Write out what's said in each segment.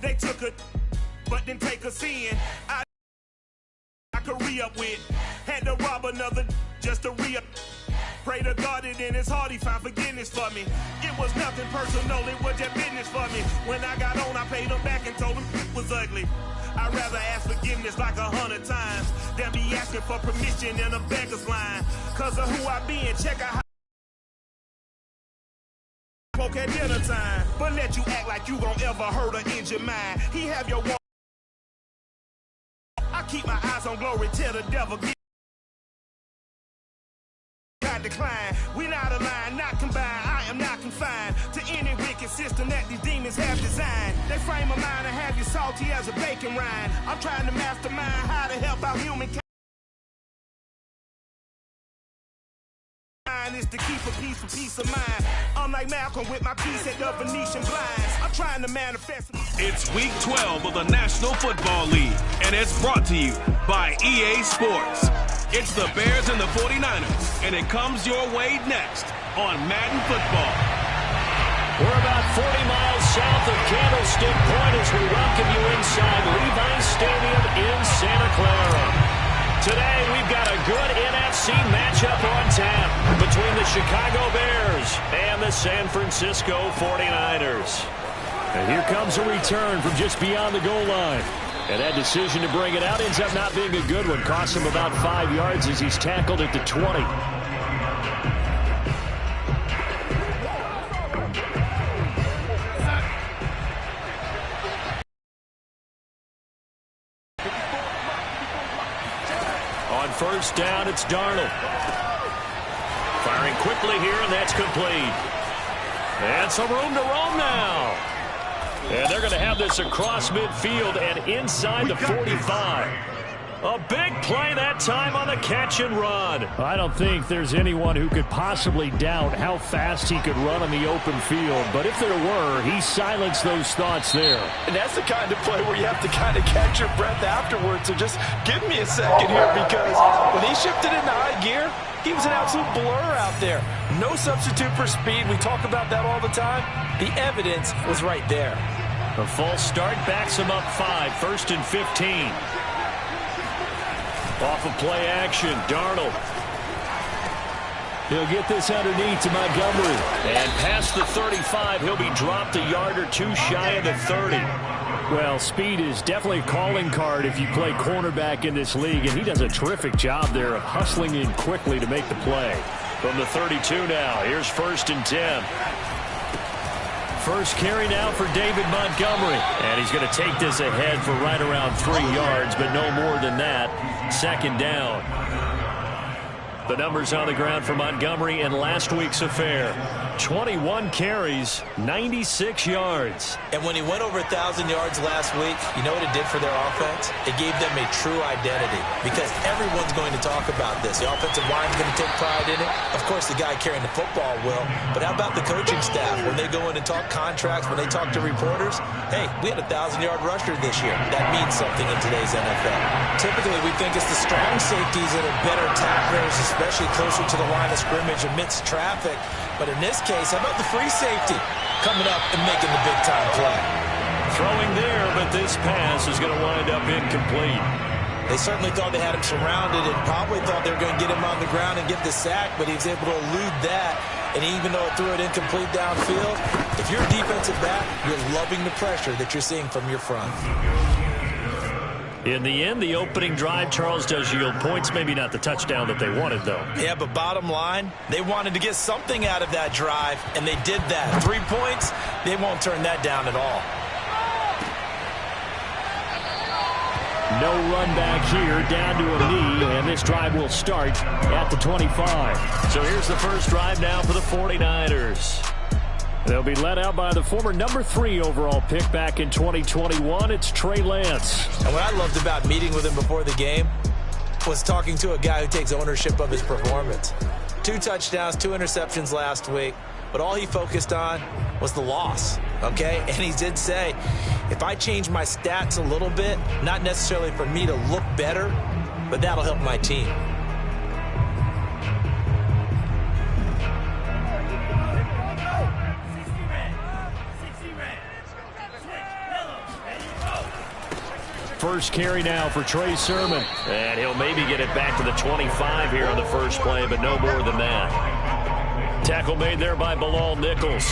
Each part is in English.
They took it, but didn't take us in. I could re-up with. Had to rob another just to re-up. Pray to God it in his heart he found forgiveness for me. It was nothing personal, it was just business for me. When I got on, I paid him back and told him it was ugly. I'd rather ask forgiveness like 100 times than be asking for permission in a beggar's line. Cause of who I be and check out how poke at dinner time. But let you act like you gon' ever hurt or injure mine. He have your one. I keep my eyes on glory till the devil get decline. We not aligned, not combined. I am not confined to any wicked system that these demons have designed. They frame a mind and have you salty as a bacon rind. I'm trying to mastermind how to help out humankind. Is to keep a peace of mind. I'm like Malcolm with my piece at the Venetian blinds. I'm trying to manifest. It's week 12 of the National Football League, and it's brought to you by EA Sports. It's the Bears and the 49ers, and it comes your way next on Madden Football. We're about 40 miles south of Candlestick Point as we welcome you inside Levi's Stadium in Santa Clara. Today, we've got a good NFC matchup on tap between the Chicago Bears and the San Francisco 49ers. And here comes a return from just beyond the goal line. And that decision to bring it out ends up not being a good one. Costs him about 5 yards as he's tackled at the 20. On first down, it's Darnold. Firing quickly here, and that's complete. And some room to roam now. And they're going to have this across midfield and inside the 45. A big play that time on the catch and run. I don't think there's anyone who could possibly doubt how fast he could run on the open field. But if there were, he silenced those thoughts there. And that's the kind of play where you have to kind of catch your breath afterwards. So just give me a second here, because when he shifted into high gear, he was an absolute blur out there. No substitute for speed. We talk about that all the time. The evidence was right there. A false start backs him up 5, 1st and 15. Off of play action, Darnold. He'll get this underneath to Montgomery. And past the 35, he'll be dropped a yard or two shy of the 30. Well, speed is definitely a calling card if you play cornerback in this league, and he does a terrific job there of hustling in quickly to make the play. From the 32 now, here's 1st and 10. First carry now for David Montgomery. And he's going to take this ahead for right around 3 yards, but no more than that. 2nd down. The numbers on the ground for Montgomery in last week's affair. 21 carries, 96 yards. And when he went over 1,000 yards last week, you know what it did for their offense? It gave them a true identity, because everyone's going to talk about this. The offensive line's going to take pride in it. Of course, the guy carrying the football will. But how about the coaching staff? When they go in and talk contracts, when they talk to reporters, hey, we had a 1,000-yard rusher this year. That means something in today's NFL. Typically, we think it's the strong safeties that are better tacklers, especially closer to the line of scrimmage amidst traffic. But in this case, how about the free safety coming up and making the big-time play? Throwing there, but this pass is going to wind up incomplete. They certainly thought they had him surrounded and probably thought they were going to get him on the ground and get the sack, but he was able to elude that. And even though it threw it incomplete downfield, if you're a defensive back, you're loving the pressure that you're seeing from your front. In the end, the opening drive, Charles, does yield points. Maybe not the touchdown that they wanted, though. Yeah, but bottom line, they wanted to get something out of that drive, and they did that. 3 points, they won't turn that down at all. No run back here, down to a knee, and this drive will start at the 25. So here's the first drive now for the 49ers. They'll be led out by the former number 3 overall pick back in 2021. It's Trey Lance. And what I loved about meeting with him before the game was talking to a guy who takes ownership of his performance. 2 touchdowns, 2 interceptions last week, but all he focused on was the loss, okay? And he did say, if I change my stats a little bit, not necessarily for me to look better, but that'll help my team. first carry now for Trey Sermon. And he'll maybe get it back to the 25 here on the first play, but no more than that. Tackle made there by Bilal Nichols.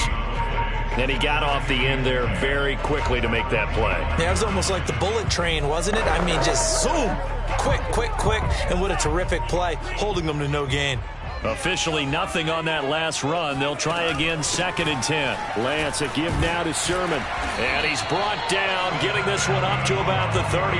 And he got off the end there very quickly to make that play. Yeah, it was almost like the bullet train, wasn't it? I mean, just zoom, quick, and what a terrific play, holding them to no gain. Officially nothing on that last run. They'll try again, 2nd and 10. Lance, a give now to Sermon. And he's brought down, getting this one up to about the 35.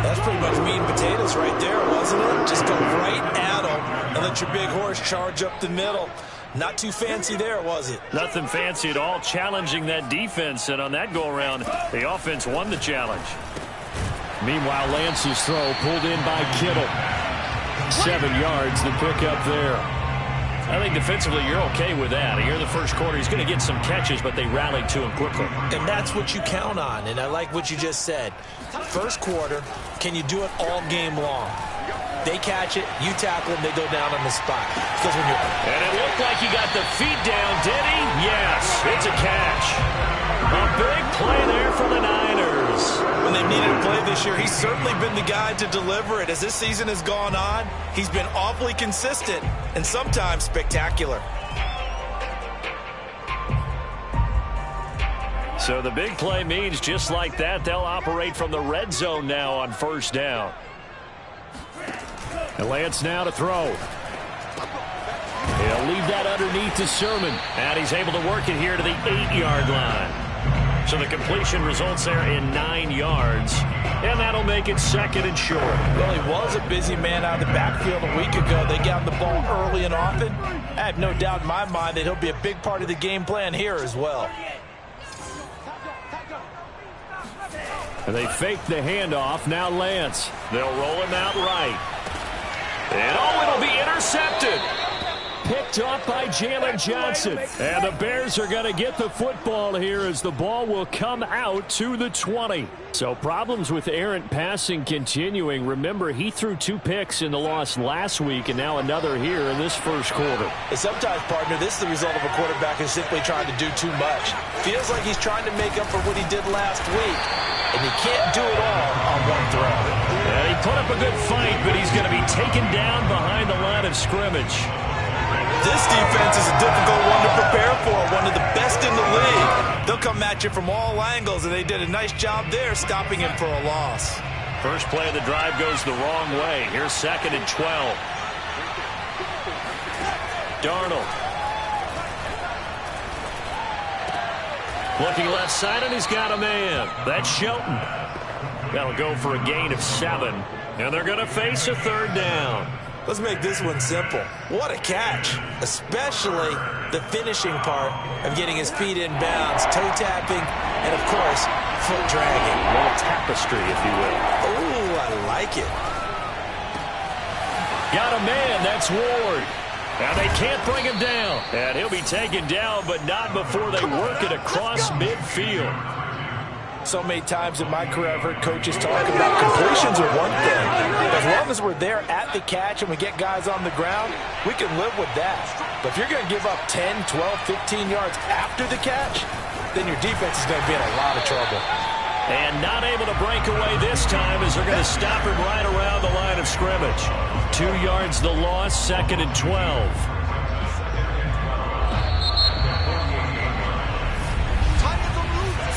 That's pretty much meat and potatoes right there, wasn't it? Just go right at him and let your big horse charge up the middle. Not too fancy there, was it? Nothing fancy at all, challenging that defense. And on that go-around, the offense won the challenge. Meanwhile, Lance's throw pulled in by Kittle. 7 yards, the pickup there. I think defensively you're okay with that. Here in the first quarter, he's going to get some catches, but they rallied to him quickly. And that's what you count on, and I like what you just said. First quarter, can you do it all game long? They catch it, you tackle them, they go down on the spot. Because when you're... And it looked like he got the feet down, did he? Yes, it's a catch. A big play there for the Niners. When they needed a play this year, he's certainly been the guy to deliver it. As this season has gone on, he's been awfully consistent and sometimes spectacular. So the big play means just like that, they'll operate from the red zone now on first down. And Lance now to throw. He'll leave that underneath to Sermon. And he's able to work it here to the 8-yard line. So the completion results there in 9 yards. And that'll make it 2nd and short. Well, he was a busy man out of the backfield a week ago. They got him the ball early and often. I have no doubt in my mind that he'll be a big part of the game plan here as well. And they fake the handoff. Now Lance. They'll roll him out right. And it'll be intercepted. Picked off by Jalen Johnson. And the Bears are going to get the football here as the ball will come out to the 20. So problems with errant passing continuing. Remember, he threw 2 picks in the loss last week and now another here in this first quarter. And sometimes, partner, this is the result of a quarterback who's simply trying to do too much. Feels like he's trying to make up for what he did last week. And he can't do it all on one throw. Yeah, he put up a good fight, but he's going to be taken down behind the line of scrimmage. This defense is a difficult one to prepare for, one of the best in the league. They'll come at you from all angles, and they did a nice job there stopping him for a loss. First play of the drive goes the wrong way. Here's 2nd and 12. Darnold. Looking left side, and he's got a man. That's Shelton. That'll go for a gain of 7. And they're going to face a 3rd down. Let's make this one simple. What a catch, especially the finishing part of getting his feet in bounds, toe tapping, and of course, foot dragging. A little tapestry, if you will. Ooh, I like it. Got a man, that's Ward. Now they can't bring him down. And he'll be taken down, but not before they work it across midfield. So many times in my career I've heard coaches talk about completions are one thing. As long as we're there at the catch and we get guys on the ground, we can live with that. But if you're going to give up 10, 12, 15 yards after the catch, then your defense is going to be in a lot of trouble. And not able to break away this time as they're going to stop him right around the line of scrimmage. 2 yards the loss, 2nd and 12.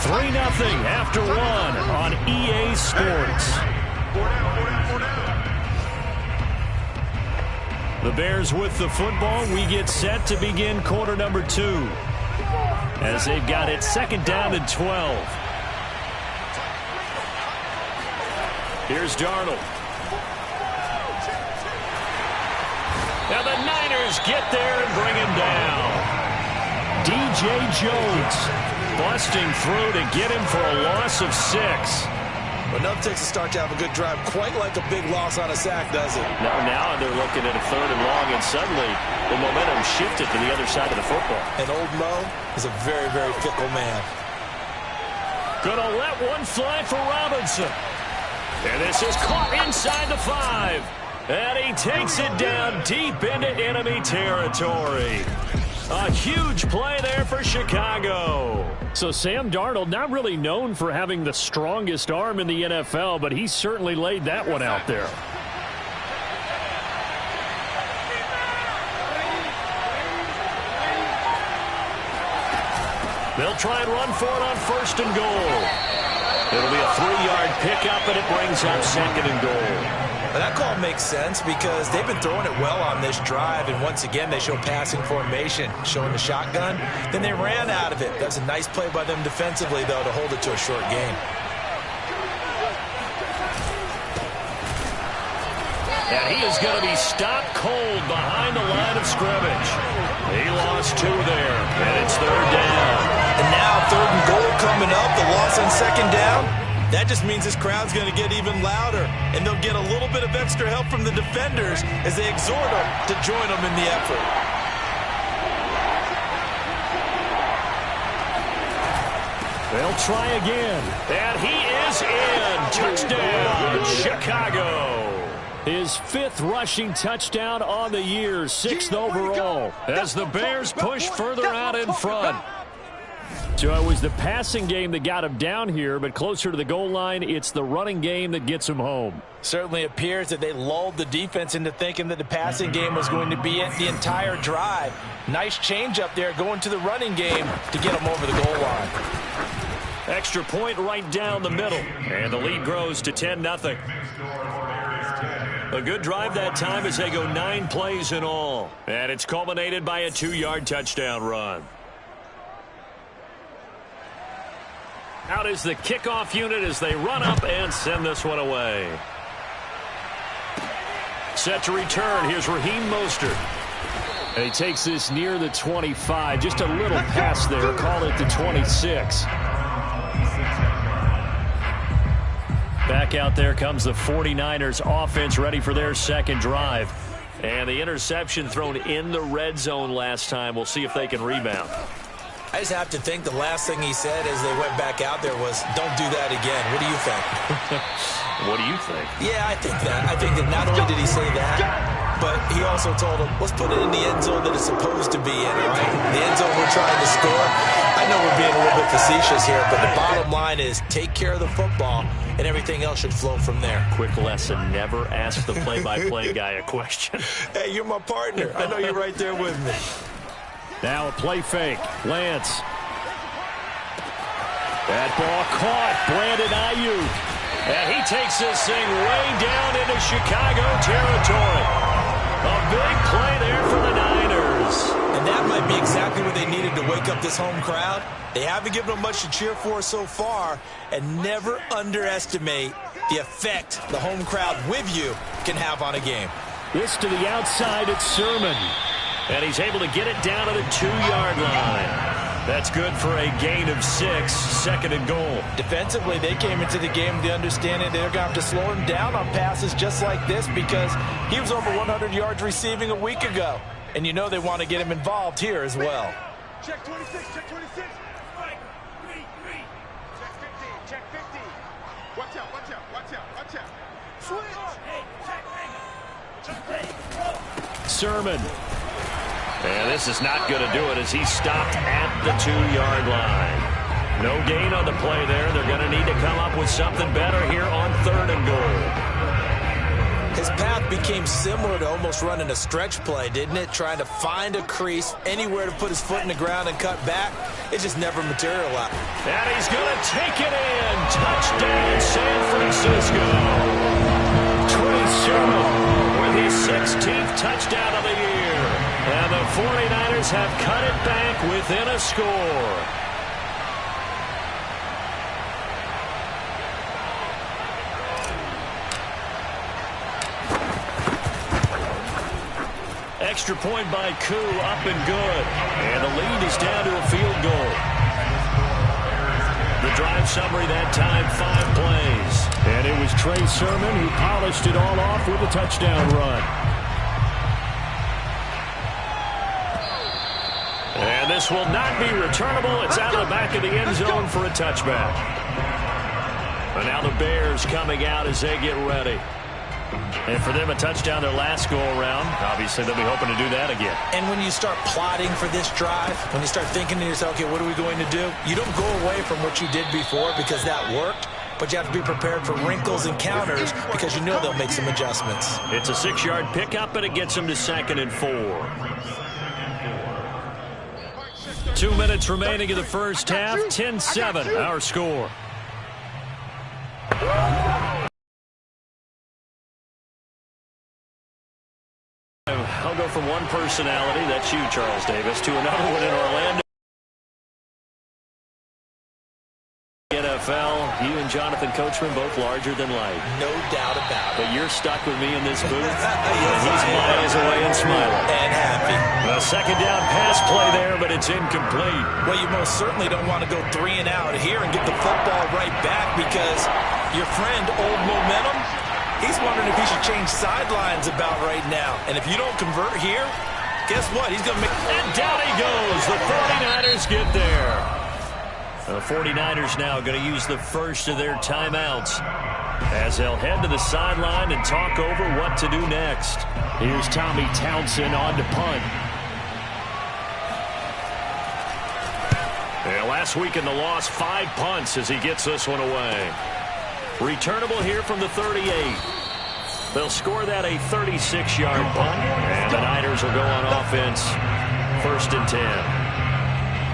3-0 after 1 on EA Sports. The Bears with the football. We get set to begin quarter number 2. As they've got it 2nd down and 12. Here's Darnold. Now the Niners get there and bring him down. DJ Jones busting through to get him for a loss of 6. Enough takes a start to have a good drive, quite like a big loss on a sack, does it? Now they're looking at a 3rd and long, and suddenly the momentum shifted to the other side of the football. And old Mo is a very, very fickle man. Gonna let one fly for Robinson. And this is caught inside the 5. And he takes it down deep into enemy territory. A huge play there for Chicago. So Sam Darnold, not really known for having the strongest arm in the NFL, but he certainly laid that one out there. They'll try and run for it on 1st and goal. It'll be a 3-yard pickup, and it brings up 2nd and goal. Well, that call makes sense because they've been throwing it well on this drive, and once again they show passing formation, showing the shotgun. Then they ran out of it. That was a nice play by them defensively, though, to hold it to a short gain. And he is going to be stopped cold behind the line of scrimmage. He lost 2 there, and it's 3rd down. And now 3rd and goal coming up, the loss on 2nd down. That just means this crowd's going to get even louder, and they'll get a little bit of extra help from the defenders as they exhort them to join them in the effort. They'll try again, and he is in. Touchdown, Chicago. His 5th rushing touchdown on the year, 6th overall, as the Bears push further out in front. So it was the passing game that got him down here, but closer to the goal line, it's the running game that gets him home. Certainly appears that they lulled the defense into thinking that the passing game was going to be it the entire drive. Nice change up there going to the running game to get them over the goal line. Extra point right down the middle, and the lead grows to 10-0. A good drive that time as they go 9 plays in all, and it's culminated by a 2-yard touchdown run. Out is the kickoff unit as they run up and send this one away. Set to return. Here's Raheem Mostert. And he takes this near the 25. Just a little pass there. Call it the 26. Back out there comes the 49ers offense ready for their 2nd drive. And the interception thrown in the red zone last time. We'll see if they can rebound. I just have to think the last thing he said as they went back out there was, don't do that again. What do you think? What do you think? Yeah, I think that. I think that not only did he say that, but he also told him, let's put it in the end zone that it's supposed to be in, all right? The end zone we're trying to score. I know we're being a little bit facetious here, but the bottom line is take care of the football, and everything else should flow from there. Quick lesson, never ask the play-by-play guy a question. Hey, you're my partner. I know you're right there with me. Now a play fake. Lance. That ball caught. Brandon Ayuk. And he takes this thing way down into Chicago territory. A big play there for the Niners. And that might be exactly what they needed to wake up this home crowd. They haven't given them much to cheer for so far. And never underestimate the effect the home crowd with you can have on a game. This to the outside, it's Sermon. And he's able to get it down to the 2-yard line. That's good for a gain of 6, 2nd and goal. Defensively, they came into the game with the understanding they're going to have to slow him down on passes just like this because he was over 100 yards receiving a week ago. And you know they want to get him involved here as well. Check 26, check 26. Check 50, check 50. Watch out, watch out, watch out, watch out. Switch. Sermon. And this is not going to do it as he's stopped at the 2-yard line. No gain on the play there. They're going to need to come up with something better here on 3rd and goal. His path became similar to almost running a stretch play, didn't it? Trying to find a crease, anywhere to put his foot in the ground and cut back. It just never materialized. And he's going to take it in. Touchdown, San Francisco. Trey Sermon with his 16th touchdown of the year. And the 49ers have cut it back within a score. Extra point by Koo, up and good. And the lead is down to a field goal. The drive summary that time, 5 plays. And it was Trey Sermon who polished it all off with a touchdown run. And this will not be returnable. It's out of the back of the end zone for a touchback. And now the Bears coming out as they get ready. And for them, a touchdown their last go-around. Obviously, they'll be hoping to do that again. And when you start plotting for this drive, when you start thinking to yourself, okay, what are we going to do? You don't go away from what you did before because that worked, but you have to be prepared for wrinkles and counters because you know they'll make some adjustments. It's a 6-yard pickup, and it gets them to 2nd and 4. 2 minutes remaining in the first half. 10-7, our score. I'll go from one personality, that's you, Charles Davis, to another one in Orlando. NFL, you and Jonathan Coachman both larger than life. No doubt about it. But you're stuck with me in this booth. And he's miles away and smiling. And happy. A 2nd down pass play there, but it's incomplete. Well, you most certainly don't want to go 3 and out here and get the football right back because your friend, Old Momentum, he's wondering if he should change sidelines about right now. And if you don't convert here, guess what? He's going to make... And down he goes. The 49ers get there. The 49ers now going to use the first of their timeouts as they'll head to the sideline and talk over what to do next. Here's Tommy Townsend on to punt. And last week in the loss, 5 punts as he gets this one away. Returnable here from the 38. They'll score that a 36-yard punt, and the Niners will go on offense 1st and 10.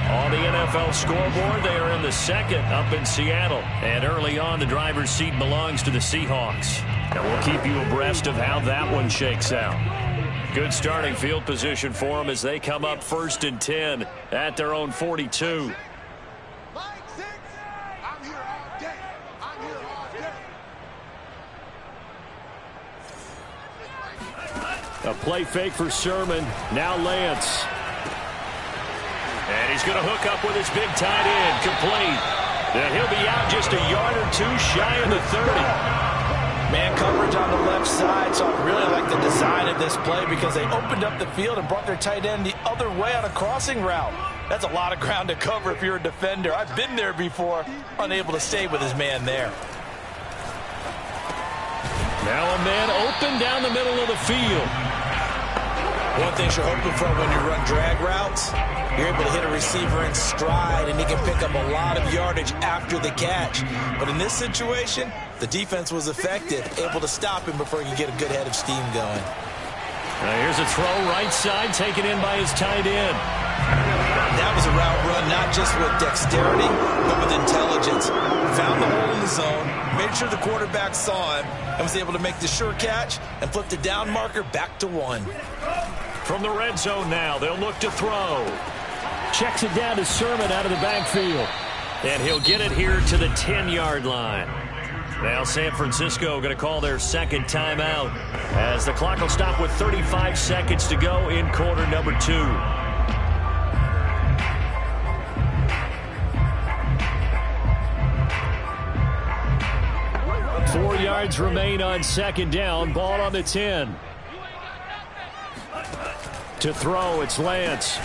On the NFL scoreboard, they are in the 2nd up in Seattle. And early on, the driver's seat belongs to the Seahawks. And we'll keep you abreast of how that one shakes out. Good starting field position for them as they come up 1st and 10 at their own 42. A play fake for Sermon. Now Lance. And he's going to hook up with his big tight end. Complete. And he'll be out just a yard or 2 shy of the 30. Man coverage on the left side, so I really like the design of this play because they opened up the field and brought their tight end the other way on a crossing route. That's a lot of ground to cover if you're a defender. I've been there before, unable to stay with his man there. Now a man open down the middle of the field. One thing you're hoping for when you run drag routes, you're able to hit a receiver in stride, and he can pick up a lot of yardage after the catch. But in this situation, the defense was effective, able to stop him before he could get a good head of steam going. Here's a throw right side, taken in by his tight end. That was a route run, not just with dexterity, but with intelligence. Found the hole in the zone, made sure the quarterback saw him, and was able to make the sure catch and flip the down marker back to 1. From the red zone now, they'll look to throw. Checks it down to Sermon out of the backfield. And he'll get it here to the 10-yard line. Now San Francisco going to call their 2nd timeout as the clock will stop with 35 seconds to go in quarter number 2. Four yards remain on 2nd down. Ball on the 10. To throw, it's Lance.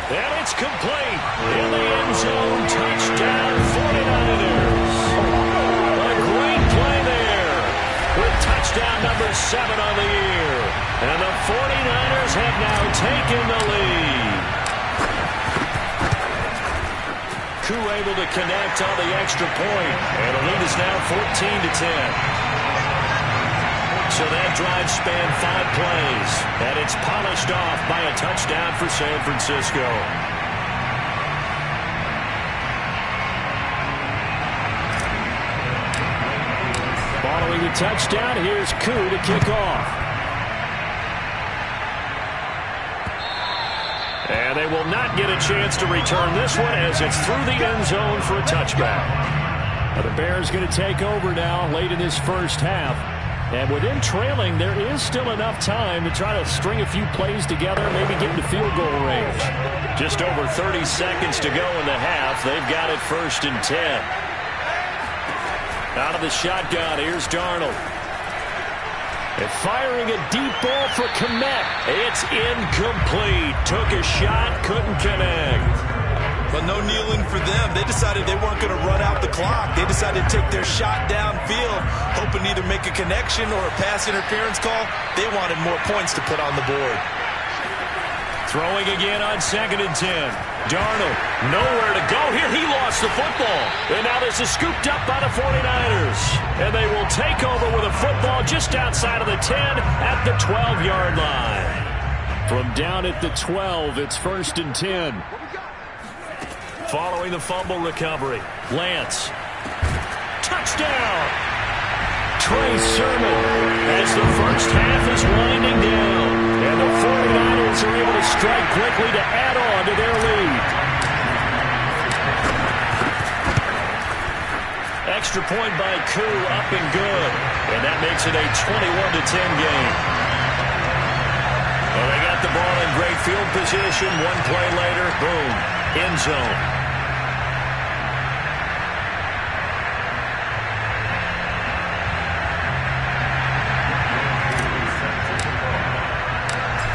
And it's complete. In the end zone, touchdown, 49ers. A great play there with touchdown number 7 on the year. And the 49ers have now taken the lead. Koo able to connect on the extra point. And the lead is now 14-10. So that drive spanned 5 plays, and it's polished off by a touchdown for San Francisco. Following the touchdown, here's Koo to kick off. And they will not get a chance to return this one as it's through the end zone for a touchback. The Bears going to take over now late in this first half. And with them trailing, there is still enough time to try to string a few plays together, maybe get into field goal range. Just over 30 seconds to go in the half. They've got it 1st and 10. Out of the shotgun, here's Darnold. And firing a deep ball for Kmet. It's incomplete. Took a shot, couldn't connect. But no kneeling for them. They decided they weren't going to run out the clock. They decided to take their shot downfield, hoping to either make a connection or a pass interference call. They wanted more points to put on the board. Throwing again on 2nd and 10. Darnold, nowhere to go here. He lost the football. And now this is scooped up by the 49ers. And they will take over with a football just outside of the 10 at the 12-yard line. From down at the 12, it's 1st and 10. Following the fumble recovery, Lance. Touchdown! Trey Sermon as the first half is winding down. And the 49ers are able to strike quickly to add on to their lead. Extra point by Koo, up and good. And that makes it a 21-10 game. Well, they got the ball in great field position. One play later, boom, end zone.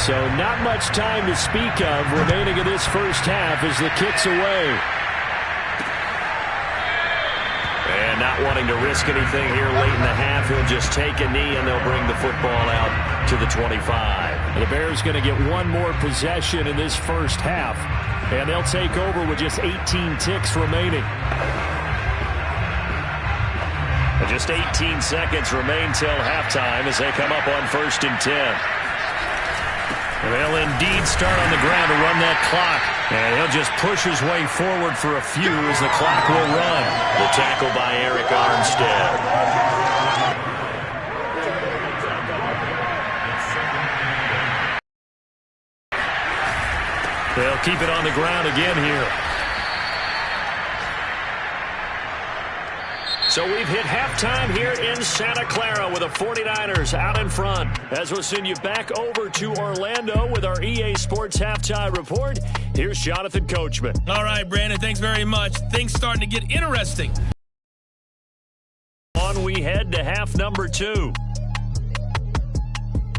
So not much time to speak of remaining in this first half as the kick's away. And not wanting to risk anything here late in the half, he'll just take a knee and they'll bring the football out to the 25. The Bears going to get one more possession in this first half, and they'll take over with just 18 ticks remaining. And just 18 seconds remain till halftime as they come up on 1st and 10. They'll indeed start on the ground to run that clock. And he'll just push his way forward for a few as the clock will run. The tackle by Eric Armstead. They'll keep it on the ground again here. So we've hit halftime here in Santa Clara with the 49ers out in front. As we'll send you back over to Orlando with our EA Sports Halftime Report, here's Jonathan Coachman. All right, Brandon, thanks very much. Things starting to get interesting. On we head to half number 2.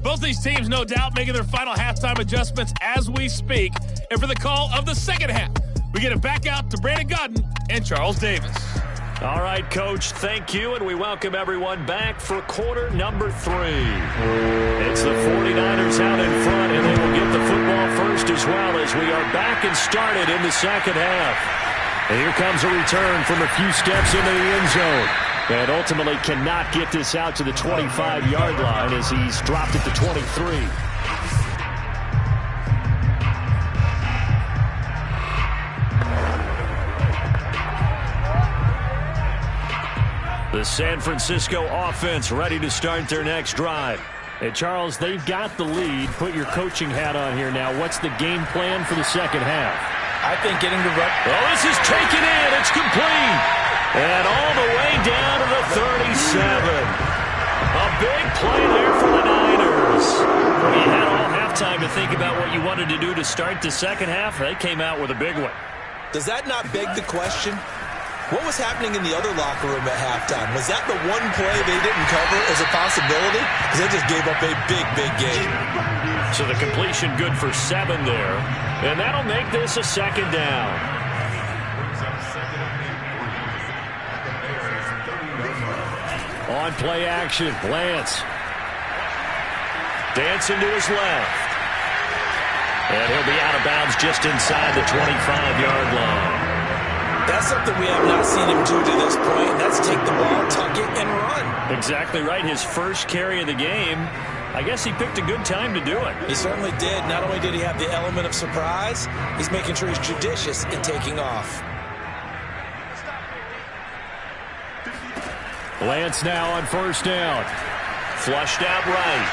Both these teams, no doubt, making their final halftime adjustments as we speak. And for the call of the second half, we get it back out to Brandon Gaudin and Charles Davis. All right, Coach, thank you, and we welcome everyone back for quarter number 3. It's the 49ers out in front, and they will get the football first as well as we are back and started in the second half. And here comes a return from a few steps into the end zone. And ultimately cannot get this out to the 25-yard line as he's dropped it to 23. The San Francisco offense ready to start their next drive. Hey, Charles, they've got the lead. Put your coaching hat on here now. What's the game plan for the second half? I think getting the run. Oh, this is taken in. It's complete. And all the way down to the 37. A big play there for the Niners. Well, you had all halftime to think about what you wanted to do to start the second half. They came out with a big one. Does that not beg the question? What was happening in the other locker room at halftime? Was that the one play they didn't cover as a possibility? Because they just gave up a big, big game. So the completion good for 7 there. And that'll make this a second down. On play action, Lance. Dancing to his left. And he'll be out of bounds just inside the 25-yard line. That's something we have not seen him do to this point, and that's take the ball, tuck it, and run. Exactly right. His first carry of the game. I guess he picked a good time to do it. He certainly did. Not only did he have the element of surprise, he's making sure he's judicious in taking off. Lance now on first down. Flushed out right.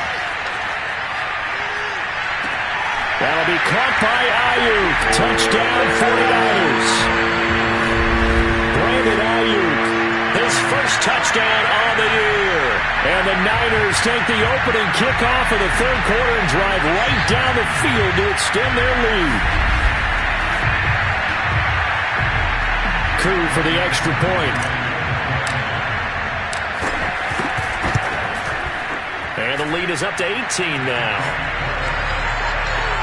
That'll be caught by Ayuk. Touchdown 49ers. Brandon Ayuk, his first touchdown on the year. And the Niners take the opening kickoff of the third quarter and drive right down the field to extend their lead. Koo for the extra point. And the lead is up to 18 now.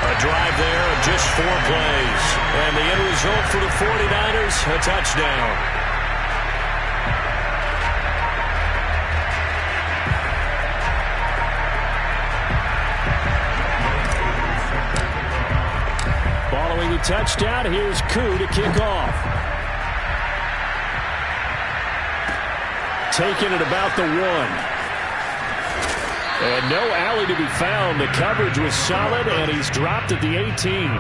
A drive there of just 4 plays. And the end result for the 49ers, a touchdown. Following the touchdown, here's Koo to kick off. Taking it about the 1. And no alley to be found. The coverage was solid, and he's dropped at the 18.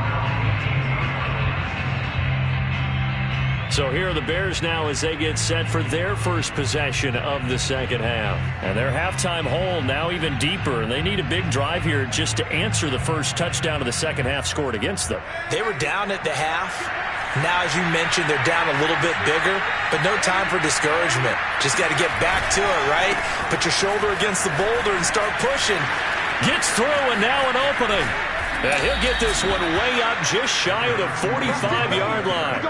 So here are the Bears now as they get set for their first possession of the second half. And their halftime hole now even deeper, and they need a big drive here just to answer the first touchdown of the second half scored against them. They were down at the half. Now, as you mentioned, they're down a little bit bigger, but no time for discouragement. Just got to get back to it, right? Put your shoulder against the boulder and start pushing. Gets through, and now an opening. And he'll get this one way up just shy of the 45-yard line.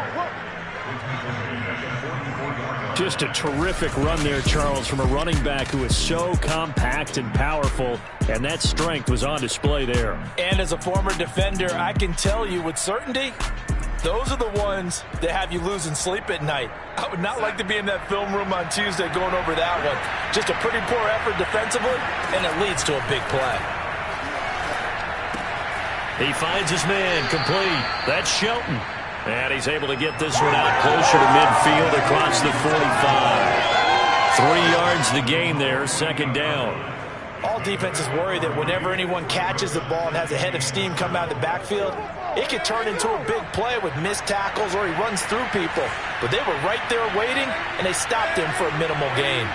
Just a terrific run there, Charles, from a running back who is so compact and powerful, and that strength was on display there. And as a former defender, I can tell you with certainty, those are the ones that have you losing sleep at night. I would not like to be in that film room on Tuesday going over that one. Just a pretty poor effort defensively, and it leads to a big play. He finds his man complete. That's Shelton. And he's able to get this one out closer to midfield across the 45. 3 yards the gain there, second down. All defenses worry that whenever anyone catches the ball and has a head of steam come out of the backfield, it could turn into a big play with missed tackles or he runs through people. But they were right there waiting, and they stopped him for a minimal gain.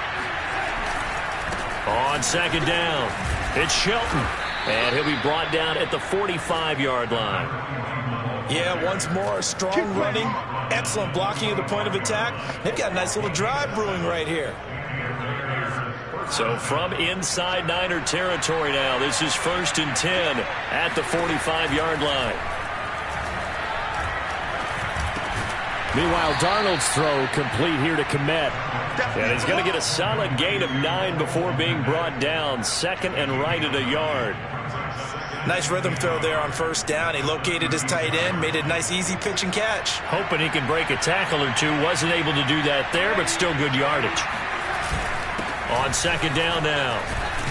On second down, it's Shelton. And he'll be brought down at the 45-yard line. Yeah, once more, strong running, excellent blocking at the point of attack. They've got a nice little drive brewing right here. So from inside Niner territory now, this is 1st and 10 at the 45-yard line. Meanwhile, Darnold's throw complete here to Kmet. And he's going to get a solid gain of 9 before being brought down. 2nd and right at a yard. Nice rhythm throw there on 1st down. He located his tight end, made a nice easy pitch and catch. Hoping he can break a tackle or two. Wasn't able to do that there, but still good yardage. On second down now,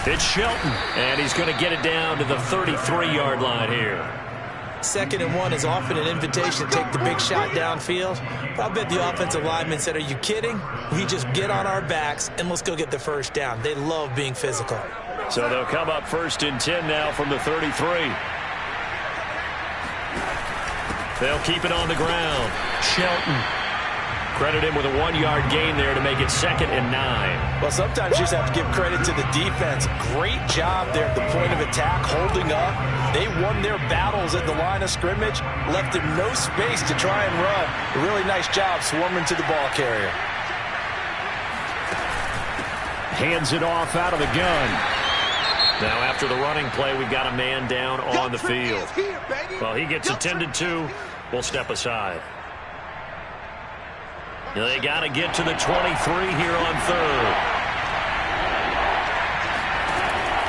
it's Shelton, and he's going to get it down to the 33-yard line here. 2nd and 1 is often an invitation to take the big shot downfield. But I bet the offensive lineman said, are you kidding? We just get on our backs and let's go get the first down. They love being physical. So they'll come up 1st and 10 now from the 33. They'll keep it on the ground. Shelton. Credit him with a 1-yard gain there to make it 2nd and 9. Well, sometimes you just have to give credit to the defense. Great job there at the point of attack, holding up. They won their battles at the line of scrimmage, left him no space to try and run. A really nice job swarming to the ball carrier. Hands it off out of the gun. Now after the running play, we've got a man down on the field. Well, he gets attended to. We'll step aside. They got to get to the 23 here on 3rd.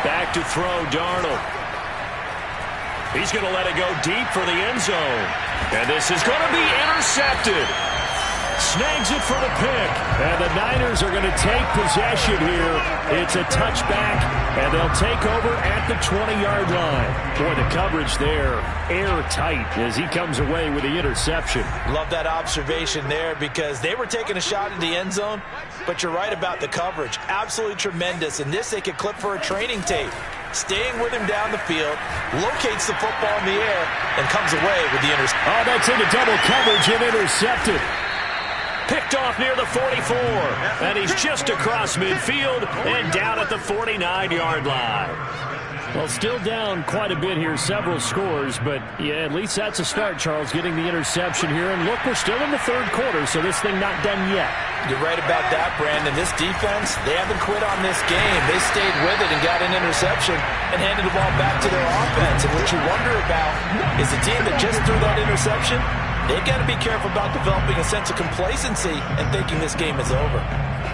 Back to throw, Darnold. He's going to let it go deep for the end zone. And this is going to be intercepted. Snags it for the pick. And the Niners are going to take possession here. It's a touchback, and they'll take over at the 20-yard line. Boy, the coverage there, airtight as he comes away with the interception. Love that observation there because they were taking a shot at the end zone, but you're right about the coverage. Absolutely tremendous. And this they could clip for a training tape. Staying with him down the field, locates the football in the air, and comes away with the interception. Oh, that's into double coverage and intercepted. Picked off near the 44, and he's just across midfield and down at the 49-yard line. Well, still down quite a bit here, several scores, but yeah, at least that's a start, Charles, getting the interception here. And look, we're still in the 3rd quarter, so this thing not done yet. You're right about that, Brandon. This defense, they haven't quit on this game. They stayed with it and got an interception and handed the ball back to their offense. And what you wonder about is the team that just threw that interception, They've got to be careful about developing a sense of complacency and thinking this game is over.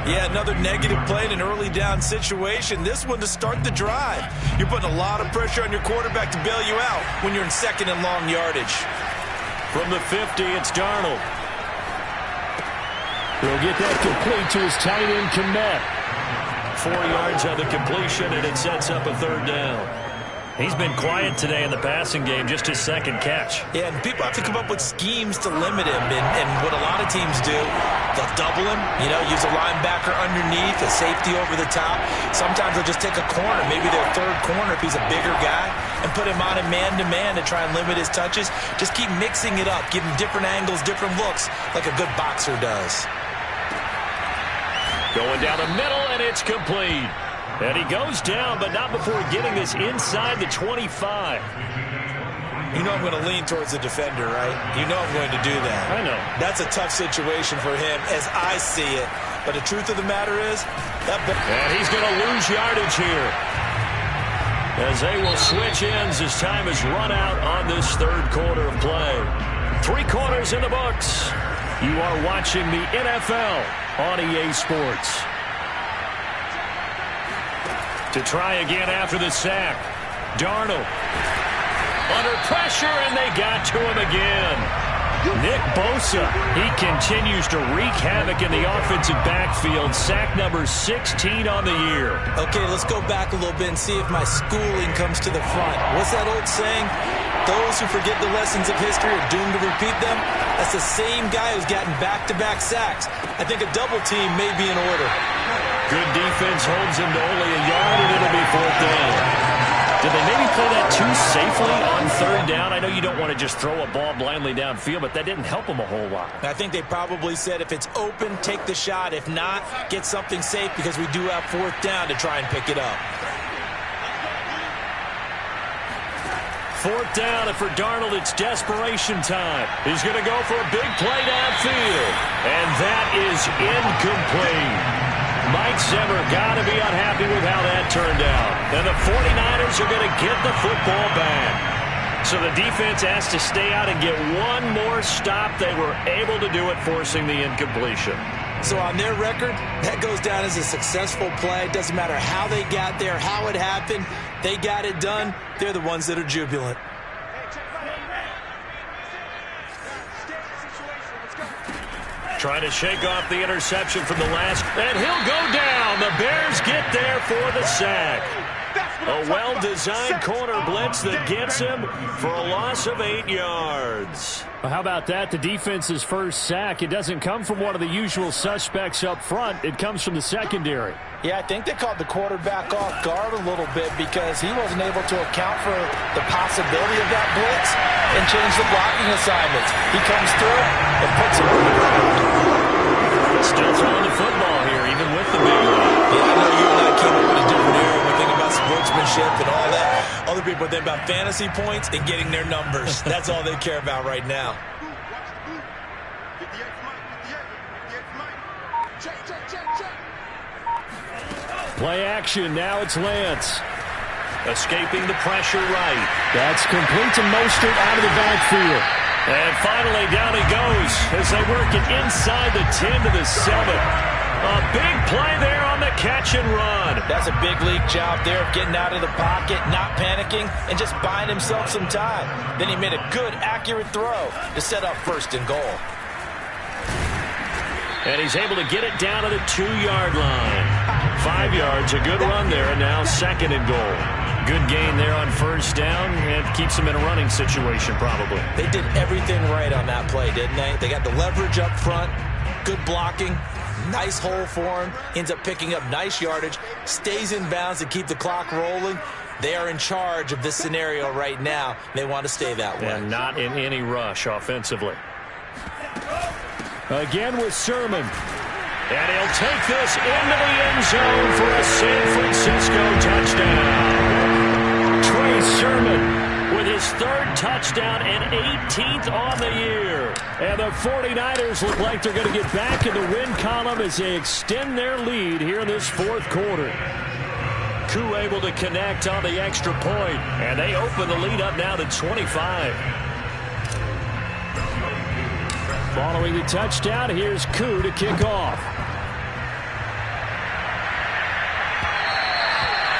Yeah, another negative play in an early down situation. This one to start the drive. You're putting a lot of pressure on your quarterback to bail you out when you're in second and long yardage. From the 50, it's Darnold. He'll get that complete to his tight end, Kmet. 4 yards on the completion, and it sets up a third down. He's been quiet today in the passing game, just his second catch. Yeah, and people have to come up with schemes to limit him. And what a lot of teams do, they'll double him, use a linebacker underneath, a safety over the top. Sometimes they'll just take a corner, maybe their third corner if he's a bigger guy, and put him on a man-to-man to try and limit his touches. Just keep mixing it up, give him different angles, different looks, like a good boxer does. Going down the middle, and it's complete. And he goes down, but not before getting this inside the 25. You know I'm going to lean towards the defender, right? You know I'm going to do that. I know. That's a tough situation for him as I see it. But the truth of the matter is, and he's going to lose yardage here, as they will switch ends as time is run out on this third quarter of play. 3 quarters in the books. You are watching the NFL on EA Sports. To try again after the sack. Darnold under pressure, and they got to him again. Nick Bosa, he continues to wreak havoc in the offensive backfield. Sack number 16 on the year. Okay, let's go back a little bit and see if my schooling comes to the front. What's that old saying? Those who forget the lessons of history are doomed to repeat them. That's the same guy who's gotten back-to-back sacks. I think a double team may be in order. Good defense holds him to only a yard, and it'll be fourth down. Did they maybe play that too safely on third down? I know you don't want to just throw a ball blindly downfield, but that didn't help them a whole lot. I think they probably said if it's open, take the shot. If not, get something safe because we do have fourth down to try and pick it up. Fourth down, and for Darnold, it's desperation time. He's going to go for a big play downfield, and that is incomplete. Mike Zimmer got to be unhappy with how that turned out. And the 49ers are going to get the football back. So the defense has to stay out and get one more stop. They were able to do it, forcing the incompletion. So on their record, that goes down as a successful play. Doesn't matter how they got there, how it happened. They got it done. They're the ones that are jubilant. Trying to shake off the interception from the last, and he'll go down. The Bears get there for the sack. A well-designed corner blitz that gets him for a loss of 8 yards. Well, how about that? The defense's first sack. It doesn't come from one of the usual suspects up front. It comes from the secondary. Yeah, I think they caught the quarterback off guard a little bit because he wasn't able to account for the possibility of that blitz and change the blocking assignments. He comes through and puts him on the ground. Still throwing the football here, even with the big lead. Yeah, I know you and I came up with a different era. We think about sportsmanship and all that. Other people think about fantasy points and getting their numbers. That's all they care about right now. Play action. Now it's Lance. Escaping the pressure right. That's complete to Mostert out of the backfield. And finally, down he goes as they work it inside the 10 to the 7. A big play there on the catch and run. That's a big league job there of getting out of the pocket, not panicking, and just buying himself some time. Then he made a good, accurate throw to set up first and goal. And he's able to get it down to the 2-yard line. 5 yards, a good run there, and now second and goal. Good gain there on first down, and keeps him in a running situation probably. They did everything right on that play, didn't they? They got the leverage up front, good blocking, nice hole for him, ends up picking up nice yardage, stays in bounds to keep the clock rolling. They are in charge of this scenario right now. They want to stay that way. And not in any rush offensively. Again with Sermon. And he'll take this into the end zone for a San Francisco touchdown. Trey Sermon with his 3rd touchdown and 18th on the year. And the 49ers look like they're going to get back in the win column as they extend their lead here in this 4th quarter. Koo able to connect on the extra point, and they open the lead up now to 25. Following the touchdown, here's Koo to kick off.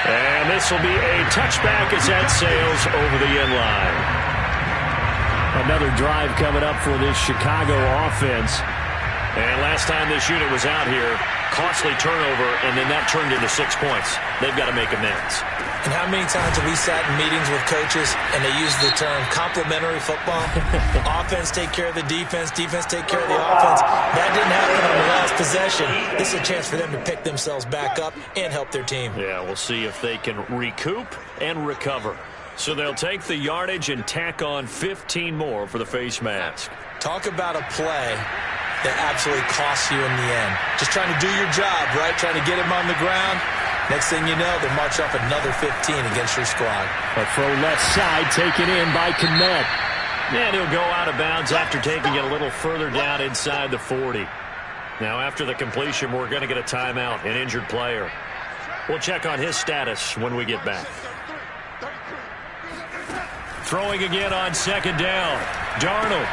And this will be a touchback as that sails over the end line. Another drive coming up for this Chicago offense. And last time this unit was out here, costly turnover, and then that turned into 6 points. They've got to make amends. And how many times have we sat in meetings with coaches and they use the term complementary football? Offense take care of the defense, defense take care of the offense. That didn't happen on the last possession. This is a chance for them to pick themselves back up and help their team. Yeah, we'll see if they can recoup and recover. So they'll take the yardage and tack on 15 more for the face mask. Talk about a play that absolutely costs you in the end. Just trying to do your job, right? Trying to get him on the ground. Next thing you know, they march off another 15 against your squad. A throw left side taken in by Kmet. And he'll go out of bounds after taking it a little further down inside the 40. Now after the completion, we're going to get a timeout, an injured player. We'll check on his status when we get back. Throwing again on second down. Darnold.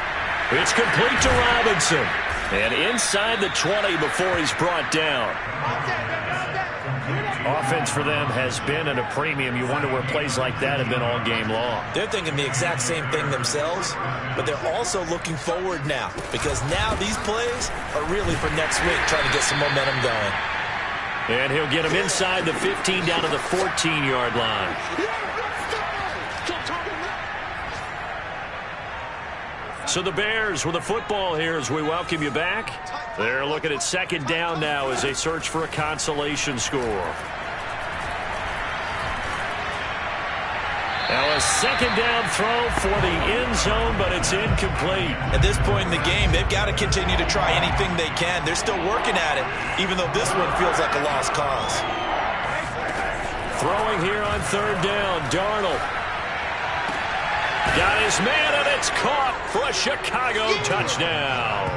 It's complete to Robinson. And inside the 20 before he's brought down. Offense for them has been at a premium. You wonder where plays like that have been all game long. They're thinking the exact same thing themselves, but they're also looking forward now because now these plays are really for next week, trying to get some momentum going. And he'll get him inside the 15 down to the 14-yard line. So the Bears with the football here as we welcome you back. They're looking at second down now as they search for a consolation score. Now a second down throw for the end zone, but it's incomplete. At this point in the game, they've got to continue to try anything they can. They're still working at it, even though this one feels like a lost cause. Throwing here on third down, Darnold. Got his man, and it's caught for a Chicago touchdown.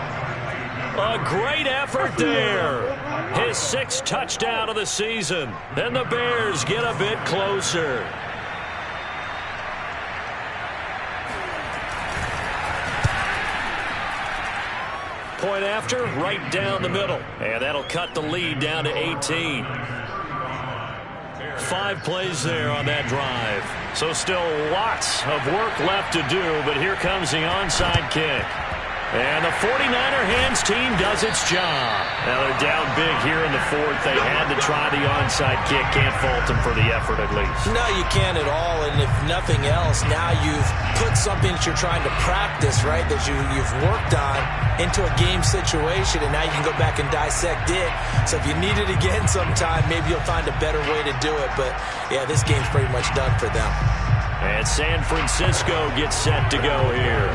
A great effort there. His 6th touchdown of the season. Then the Bears get a bit closer. Point after, right down the middle. And that'll cut the lead down to 18. 5 plays there on that drive. So still lots of work left to do, but here comes the onside kick. And the 49er hands team does its job. Now they're down big here in the 4th. They had to try the onside kick. Can't fault them for the effort at least. No, you can't at all. And if nothing else, now you've put something that you're trying to practice, right, that you've worked on into a game situation, and now you can go back and dissect it. So if you need it again sometime, maybe you'll find a better way to do it. But, yeah, this game's pretty much done for them. And San Francisco gets set to go here.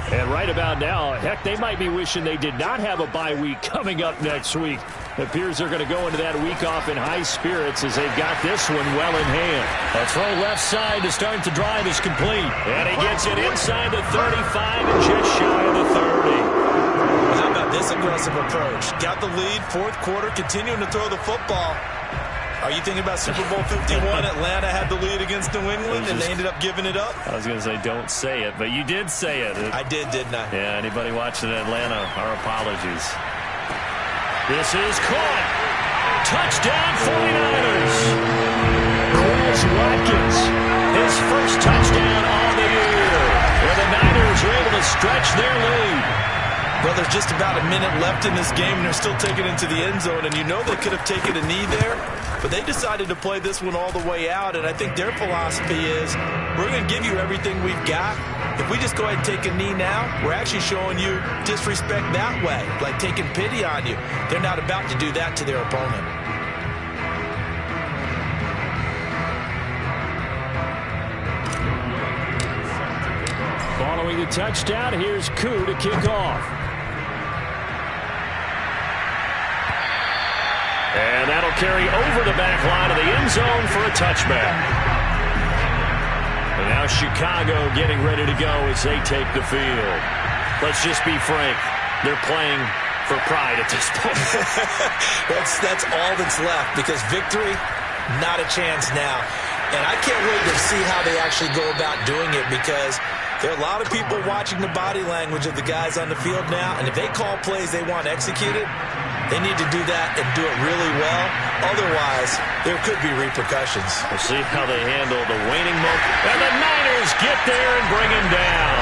And right about now, heck, they might be wishing they did not have a bye week coming up next week. It appears they're going to go into that week off in high spirits as they've got this one well in hand. A throw left side to start the drive is complete. And he gets it inside the 35 and just shy of the 30. How about this aggressive approach? Got the lead, 4th quarter, continuing to throw the football. Are you thinking about Super Bowl 51? Atlanta had the lead against New England, and they ended up giving it up? I was going to say don't say it, but you did say it. I did, didn't I? Yeah, anybody watching Atlanta, our apologies. This is caught. Touchdown 49ers. Chris Watkins, his first touchdown on the year. And the Niners are able to stretch their lead. Well, there's just about a minute left in this game, and they're still taking it into the end zone. And you know they could have taken a knee there, but they decided to play this one all the way out. And I think their philosophy is, we're going to give you everything we've got. If we just go ahead and take a knee now, we're actually showing you disrespect that way, like taking pity on you. They're not about to do that to their opponent. Following the touchdown, here's Koo to kick off. And that'll carry over the back line of the end zone for a touchback. And now Chicago getting ready to go as they take the field. Let's just be frank. They're playing for pride at this point. That's all that's left, because victory, not a chance now. And I can't wait to see how they actually go about doing it, because there are a lot of people watching the body language of the guys on the field now, and if they call plays they want executed, they need to do that and do it really well. Otherwise, there could be repercussions. We'll see how they handle the waning moment. And the Niners get there and bring him down.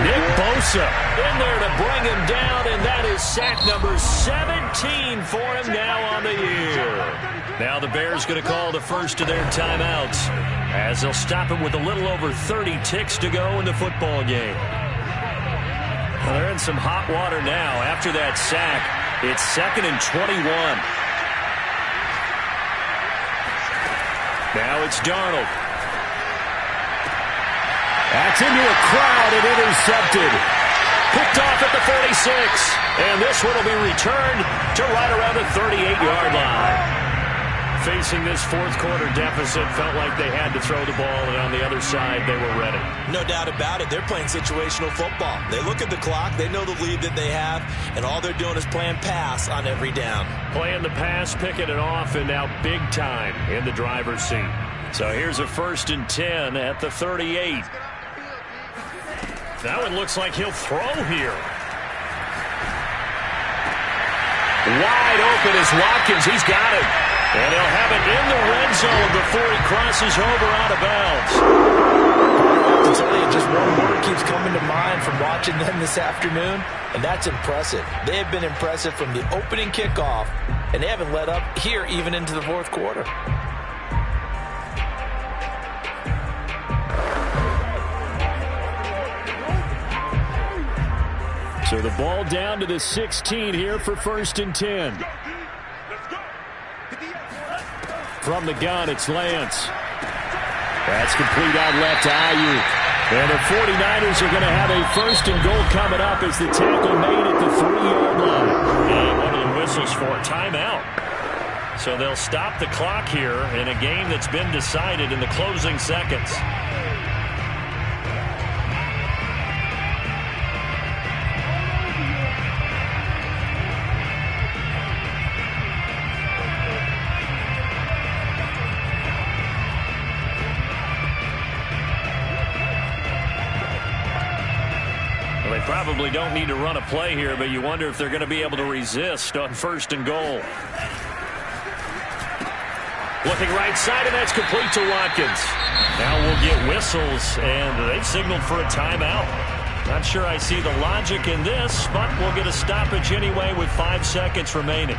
Nick Bosa in there to bring him down, and that is sack number 17 for him now on the year. Now the Bears going to call the first of their timeouts, as they'll stop him with a little over 30 ticks to go in the football game. Well, they're in some hot water now after that sack. It's 2nd and 21. Now it's Darnold. That's into a crowd and intercepted. Picked off at the 46. And this one will be returned to right around the 38-yard line. Facing this fourth quarter deficit, felt like they had to throw the ball, and on the other side, they were ready. No doubt about it. They're playing situational football. They look at the clock, they know the lead that they have, and all they're doing is playing pass on every down. Playing the pass, picking it off, and now big time in the driver's seat. So here's a 1st and 10 at the 38. That one looks like he'll throw here. Wide open is Watkins. He's got it. And they'll have it in the red zone before he crosses over out of bounds. I have to tell you, just one word keeps coming to mind from watching them this afternoon, and that's impressive. They have been impressive from the opening kickoff, and they haven't let up here even into the fourth quarter. So the ball down to the 16 here for 1st and 10. From the gun, it's Lance. That's complete out left to Ayuk. And the 49ers are going to have a 1st and goal coming up as the tackle made at the 3-yard line. And one of the whistles for a timeout. So they'll stop the clock here in a game that's been decided in the closing seconds. Probably don't need to run a play here, but you wonder if they're going to be able to resist on 1st and goal. Looking right side, and that's complete to Watkins. Now we'll get whistles, and they've signaled for a timeout. Not sure I see the logic in this, but we'll get a stoppage anyway with 5 seconds remaining.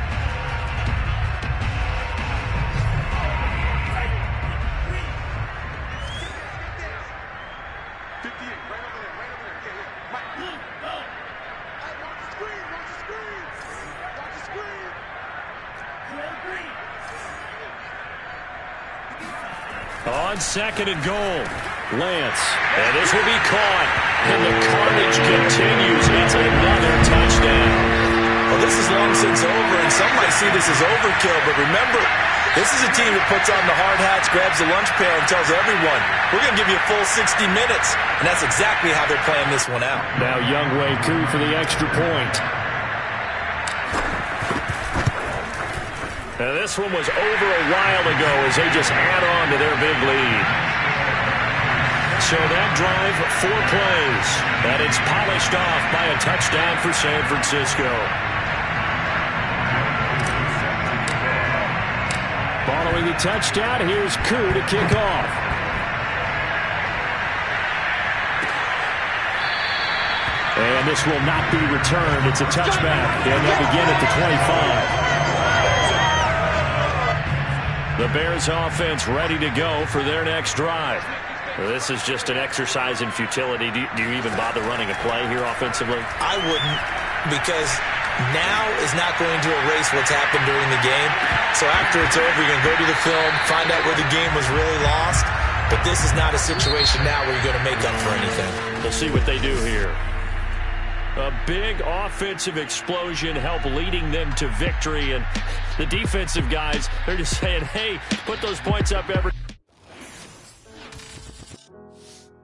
On 2nd and goal, Lance. And this will be caught. And the carnage continues. It's another touchdown. Well, this is long since over, and some might see this as overkill. But remember, this is a team that puts on the hard hats, grabs the lunch pail, and tells everyone, we're going to give you a full 60 minutes. And that's exactly how they're playing this one out. Now Younghoe Koo for the extra point. And this one was over a while ago as they just add on to their big lead. So that drive, 4 plays, and it's polished off by a touchdown for San Francisco. Following the touchdown, here's Koo to kick off. And this will not be returned. It's a touchback, and they'll begin at the 25. The Bears offense ready to go for their next drive. Well, this is just an exercise in futility. Do you even bother running a play here offensively? I wouldn't, because now is not going to erase what's happened during the game. So after it's over, you're going to go to the film, find out where the game was really lost. But this is not a situation now where you're going to make up for anything. We'll see what they do here. A big offensive explosion helped leading them to victory. And the defensive guys, they're just saying, hey, put those points up every